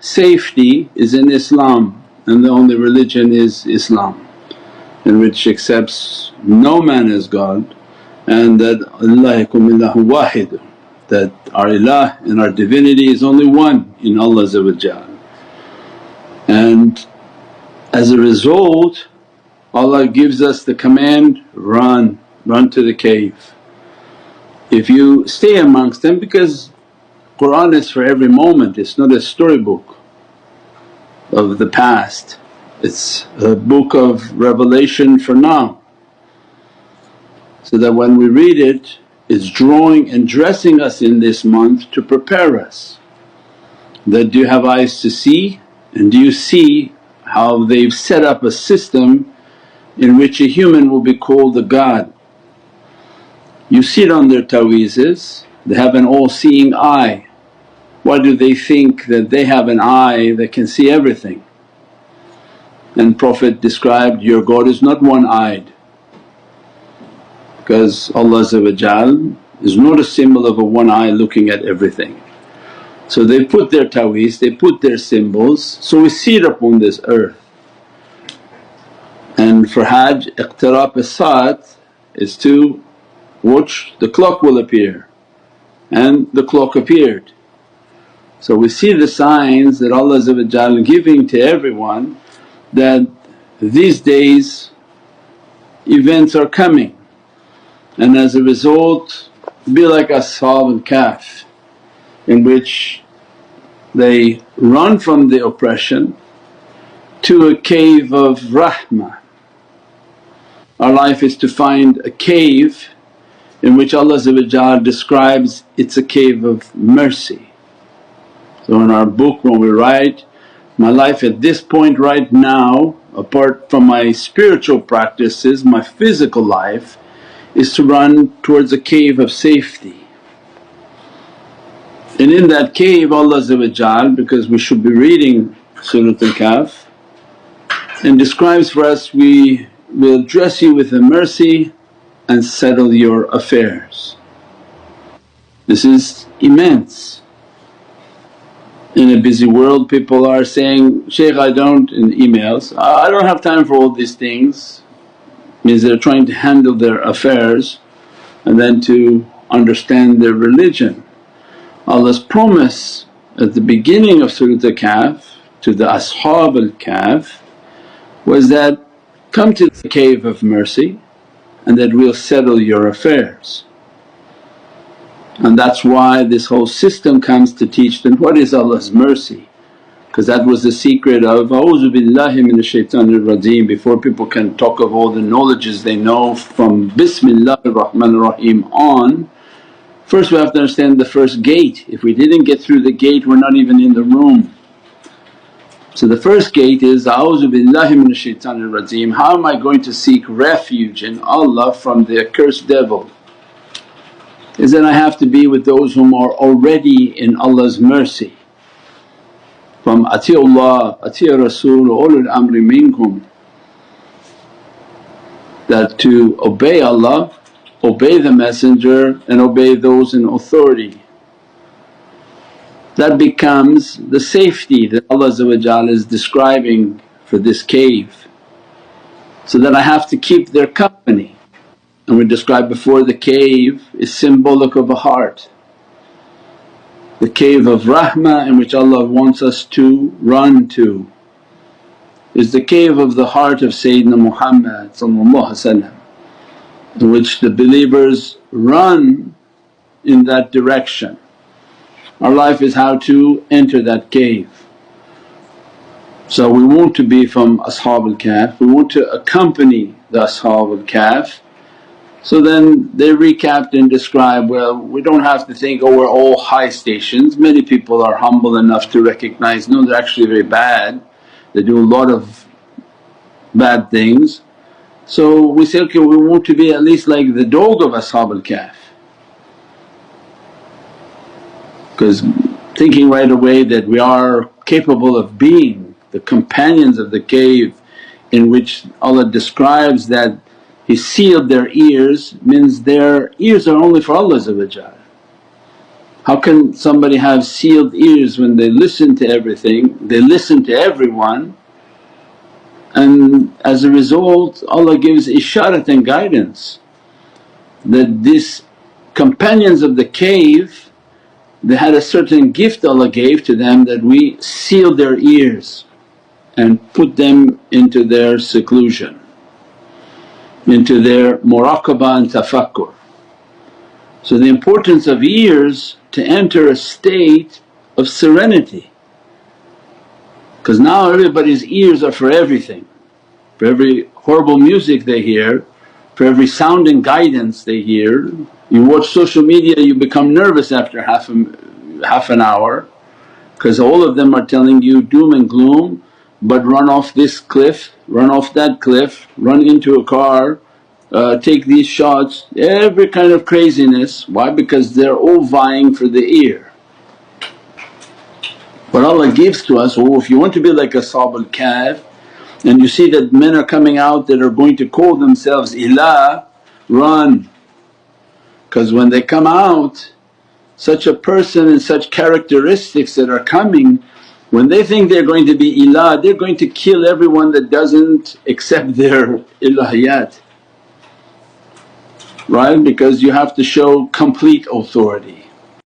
safety is in Islam, and the only religion is Islam, in which accepts no man as God, and that Allahikum illahu wahid, that our ilah and our divinity is only one in Allah. And as a result Allah gives us the command, run to the cave. If you stay amongst them, because Qur'an is for every moment, it's not a storybook of the past, it's a book of revelation for now. So that when we read it, it's drawing and dressing us in this month to prepare us. That do you have eyes to see, and do you see how they've set up a system in which a human will be called a god. You see it on their ta'weezes, they have an all-seeing eye. Why do they think that they have an eye that can see everything? And Prophet described, your God is not one-eyed, because Allah is not a symbol of a one eye looking at everything. So they put their ta'weez, they put their symbols, so we see it upon this earth. And for Hajj, iqtirab as-sa'at is to watch the clock will appear, and the clock appeared. So we see the signs that Allah giving to everyone that these days events are coming, and as a result be like Ashab al-Kahf, in which they run from the oppression to a cave of rahmah. Our life is to find a cave in which Allah describes it's a cave of mercy. So in our book when we write, my life at this point right now, apart from my spiritual practices, my physical life is to run towards a cave of safety. And in that cave Allah, because we should be reading Surat Al-Kahf, and describes for us, we will dress you with a mercy and settle your affairs. This is immense. In a busy world people are saying, Shaykh I don't, in emails, I don't have time for all these things. Means they're trying to handle their affairs and then to understand their religion. Allah's promise at the beginning of Surat Al-Kahf to the Ashab al-Kahf was that, come to the cave of mercy and that we'll settle your affairs. And that's why this whole system comes to teach them what is Allah's mercy, because that was the secret of A'udhu billahi minash shaitanir rajeem. Before people can talk of all the knowledges they know from Bismillahir Rahmanir Rahim on, first we have to understand the first gate. If we didn't get through the gate we're not even in the room. So the first gate is A'udhu billahi minash shaitanir rajeem. How am I going to seek refuge in Allah from the accursed devil? Is that I have to be with those whom are already in Allah's mercy. From ati'ullah, ati' Rasul, ulul amri minkum, that to obey Allah, obey the Messenger and obey those in authority. That becomes the safety that Allah is describing for this cave. So that I have to keep their company. And we described before, the cave is symbolic of a heart. The cave of rahmah in which Allah wants us to run to is the cave of the heart of Sayyidina Muhammad, in which the believers run in that direction. Our life is how to enter that cave. So we want to be from Ashab al-Kahf, we want to accompany the Ashab al-Kahf. So then they recapped and described, well we don't have to think, oh we're all high stations. Many people are humble enough to recognize, no they're actually very bad, they do a lot of bad things. So we say, okay we want to be at least like the dog of Ashab al-Kahf. Because thinking right away that we are capable of being the companions of the cave, in which Allah describes that He sealed their ears, means their ears are only for Allah. How can somebody have sealed ears when they listen to everything, they listen to everyone, and as a result Allah gives isharat and guidance that these companions of the cave, they had a certain gift Allah gave to them that we sealed their ears and put them into their seclusion, into their muraqabah and tafakkur. So the importance of ears to enter a state of serenity, because now everybody's ears are for everything, for every horrible music they hear, for every sound and guidance they hear. You watch social media, you become nervous after half an hour, because all of them are telling you doom and gloom, but run off this cliff, run off that cliff, run into a car, take these shots, every kind of craziness. Why? Because they're all vying for the ear. But Allah gives to us, oh, if you want to be like Ashab al-Kahf and you see that men are coming out that are going to call themselves ilah, run. Because when they come out, such a person and such characteristics that are coming, when they think they're going to be ilah, they're going to kill everyone that doesn't accept their ilahiyat, right? Because you have to show complete authority.